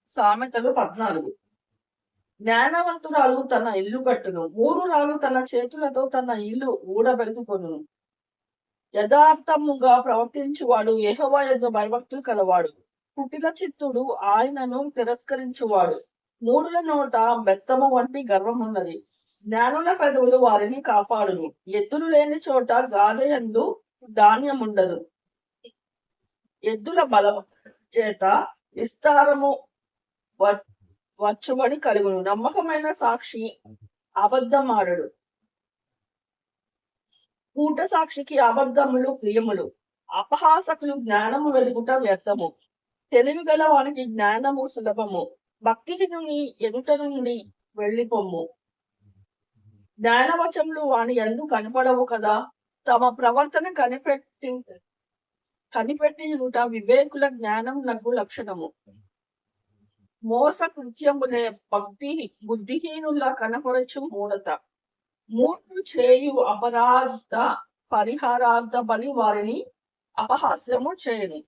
సామెతలు 14. జ్ఞానవంతురాలు తన ఇల్లు కట్టును, మూఢురాలు తన చేతులతో తన ఇల్లు ఊడబెట్టుకొనును. యథార్థముగా ప్రవర్తించువాడు యెహోవా యందు భయభక్తులు కలవాడు. కుటిల చిత్తుడు ఆయనను తిరస్కరించువాడు. మూఢుల నోట బెత్తము వంటి గర్వమున్నది. జ్ఞానుల పెదవులు వారిని కాపాడును. ఎద్దులు లేని చోట గాదయందు ధాన్యముండదు. ఎద్దుల బలము చేత విస్తారము వచ్చుబడి కలుగును. నమ్మకమైన సాక్షి అబద్ధమాడడు. కూట సాక్షికి అబద్ధములు ప్రియములు. అపహాసకులు జ్ఞానము వెలుగుట వ్యర్థము. తెలివి గల వానికి జ్ఞానము సులభము. భక్తిహీనుని ఎదుట నుండి వెళ్ళిపొమ్ము. జ్ఞానవచములు వాని యందు కనపడవు కదా. తమ ప్రవర్తన కనిపెట్టియుట వివేకుల జ్ఞానం నగు లక్షణము. మోస కృత్యములే బుద్ధిహీనుల కనపరచు మూఢత. మూఢులు చేయు అపరాధ పరిహారార్థ బలి వారిని అపహాస్యము చేయను.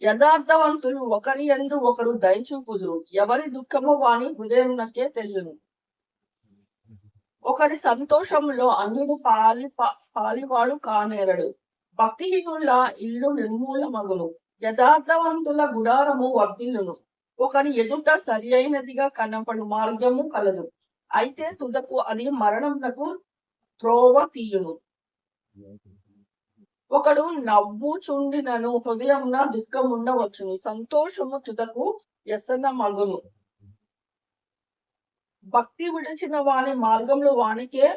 యథార్థవంతులు ఒకరి యందు ఒకరు దయచూపుదురు. ఎవరి దుఃఖము వాని హృదయమునకే తెలియను. ఒకరి సంతోషములో అన్యుడు పాలివాడు కానేరడు. భక్తిహీనుల ఇల్లు నిర్మూలమగును. యథార్థవంతుల గుడారము వర్ధిల్లును. ఒకరి ఎదుట సరి అయినదిగా కనపడు మార్గము కలదు. అయితే తుదకు అది మరణమునకు త్రోవ తీయును. ఒకడు నవ్వుచుండినను హృదయమున దుఃఖముండవచ్చును. సంతోషము తుదకు వ్యసనమగును. భక్తి విడిచిన వాని మార్గంలో వానికే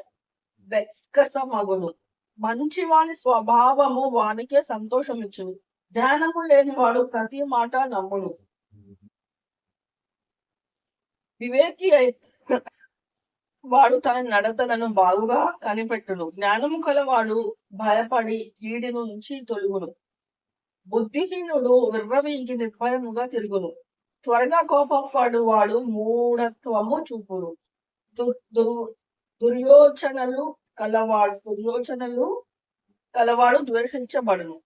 వెక్కసమగును. మంచి వాని స్వభావము వానికే సంతోషమిచ్చును. జ్ఞానము లేని వాడు ప్రతి మాట నమ్మును. వివేకి వాడు తన నడతలను బాగుగా కనిపెట్టును. జ్ఞానము కలవాడు భయపడి కీడి నుంచి తొలుగును. బుద్ధిహీనుడు విర్రవీగి నిర్భయముగా తిరుగును. త్వరగా కోపపడు వాడు మూఢత్వము చూపును. దుర్యోచనలు కలవాడు ద్వేషించబడును.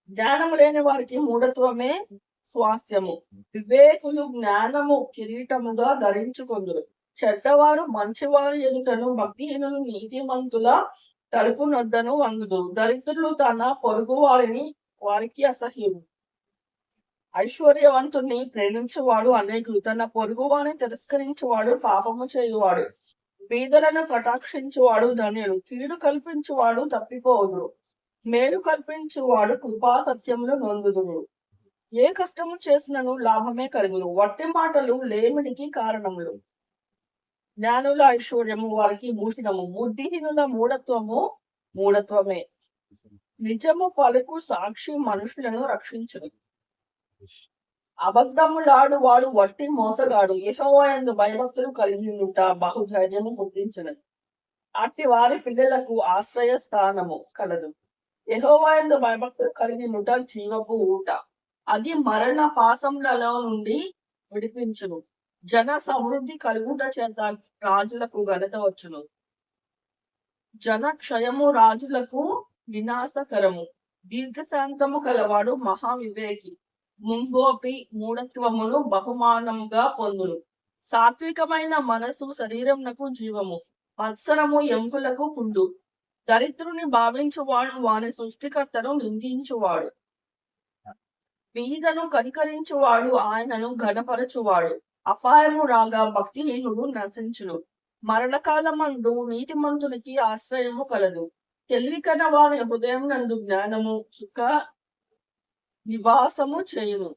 జ్ఞానము లేని వారికి మూఢత్వమే స్వాస్థ్యము. వివేకులు జ్ఞానము కిరీటముగా ధరించుకొందురు. చెడ్డవారు మంచివారి ఎదుటను, భక్తిహీనులు నీతిమంతుల తలుపు నొద్దను వంగుదురు. దరిద్రులు తన పొరుగు వారికి అసహ్యులు. ఐశ్వర్యవంతుని ప్రేమించువాడు అనేకులు, తన పొరుగువాని తిరస్కరించువాడు పాపము చేయువాడు. బీదలను కటాక్షించువాడు ధన్యుడు. కీడు కల్పించువాడు తప్పిపోదురు. మేలు కల్పించువాడు కృపా సత్యములు నొందుదురు. ఏ కష్టము చేసినను లాభమే కలుగును. వట్టి మాటలు లేమిడికి కారణములు. జ్ఞానుల ఐశ్వర్యము వారికి భూషణము. బుద్ధిహీనుల మూఢత్వమే. నిజము పలుకు సాక్షి మనుషులను రక్షించును. అబద్ధములాడు వాడు వట్టి మోసగాడు. యెహోవా యందు భయభక్తులు కలిగియుండుట బహుధైర్యము పుట్టించునది. అట్టి వారి పిల్లలకు ఆశ్రయ స్థానము కలదు. యెహోవా యందు భయభక్తులు కలిగియుండుట జీవపు ఊట. అది మరణ పాశములలో నుండి విడిపించును. జన సమృద్ధి కలుగుట చేత రాజులకు ఘనత వచ్చును. జన క్షయము రాజులకు వినాశకరము. దీర్ఘశాంతము కలవాడు మహావివేకి. ముంగోపి మూఢత్వమును బహుమానముగా పొందును. సాత్వికమైన మనసు శరీరమునకు జీవము. మత్సరము ఎముకలకు పుండు. దరిద్రుని భావించువాడు వాని సృష్టికర్తను నిందించువాడు. బీదను కనికరించువాడు ఆయనను ఘనపరచువాడు. అపాయము రాగా భక్తిహీనుడు నశించును. మరణకాలమందు నీతిమంతునికి ఆశ్రయము కలదు. తెలివి కన వారి హృదయం నందు జ్ఞానము సుఖ నివాసము చేయును.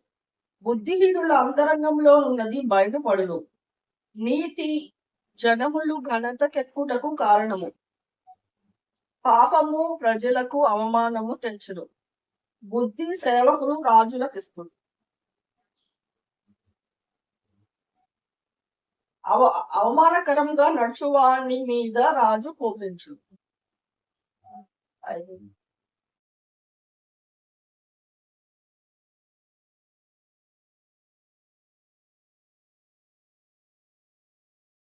బుద్ధిహీనుల అంతరంగంలో ఉన్నది బయటపడును. నీతి జనములు ఘనతకెక్కుటకు కారణము. పాపము ప్రజలకు అవమానము తెచ్చును. బుద్ధి సేవకుడు రాజులకిస్తుంది. అవమానకరంగా నడుచువాని మీద రాజు కోపించు.